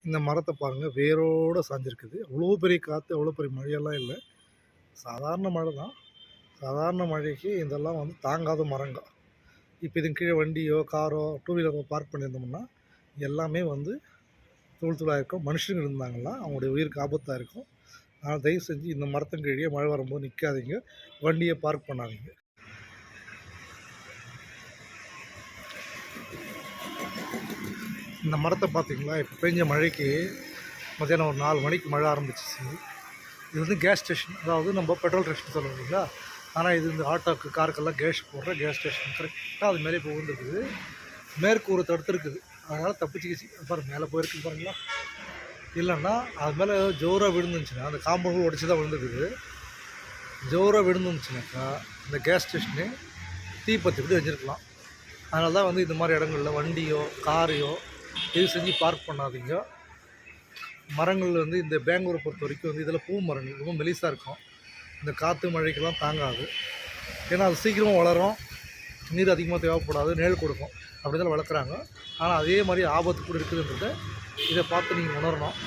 இந்த மரத்தை பாருங்கள், வேரோடு சாஞ்சிருக்குது. அவ்வளோ பெரிய காற்று, அவ்வளோ பெரிய மழையெல்லாம் இல்லை. சாதாரண மழை தான். சாதாரண மழைக்கு இதெல்லாம் வந்து தாங்காத மரங்க. இப்போ இதுக்கு கீழே வண்டியோ, காரோ, டூ வீலரோ பார்க் பண்ணியிருந்தோம்னா எல்லாமே வந்து தூள் தூளாக இருக்கும். மனுஷங்க இருந்தாங்கன்னா அவங்களுடைய உயிருக்கு ஆபத்தாக இருக்கும். அதனால் தயவு செஞ்சு இந்த மரத்தின் கீழே மழை வரும்போது நிற்காதீங்க, வண்டியை பார்க் பண்ணாதீங்க. இந்த மரத்தை பார்த்தீங்களா, இப்போ பெஞ்ச மழைக்கு மத்தியானம் ஒரு 4 மணிக்கு மழை ஆரம்பிச்சிச்சு. இது வந்து கேஸ் ஸ்டேஷன், அதாவது நம்ம பெட்ரோல் ஸ்டேஷன் சொல்லுவோம் இல்லைங்களா, ஆனால் இது இந்த ஆட்டோக்கு காருக்கெல்லாம் கேஸ் போடுற கேஸ் ஸ்டேஷன் கரெக்டாக அது மேலே இப்போ விழுந்துருக்குது. மேற்கு ஒரு தடுத்துருக்குது, அதனால் தப்பிச்சிக்கிச்சு. பாருங்கள் மேலே போயிருக்கு பாருங்களா. இல்லைன்னா அது மேலே ஜோராக விழுந்துருந்துச்சுன்னா அந்த காம்பவுண்ட் உடச்சி தான் விழுந்துருக்குது. ஜோராக விழுந்துருந்துச்சுனாக்கா இந்த கேஸ் ஸ்டேஷனு தீப்பற்றி விட்டு வச்சுருக்கலாம். அதனால தான் வந்து இந்த மாதிரி இடங்களில் வண்டியோ காரையோ இது செஞ்சு பார்க் பண்ணாதீங்க. மரங்கள் வந்து இந்த பெங்களூரை பொறுத்த வரைக்கும் வந்து இதில் பூ மரங்கள் ரொம்ப மெலிசாக இருக்கும். இந்த காற்று மழைக்கெல்லாம் தாங்காது. ஏன்னா அது சீக்கிரமாக வளரும், நீர் அதிகமாக தேவைப்படாது, நிழல் கொடுக்கும், அப்படி தான் வளர்க்குறாங்க. ஆனால் அதே மாதிரி ஆபத்து கூட இருக்குதுன்றதை இதை பார்த்து நீங்கள் உணரணும்.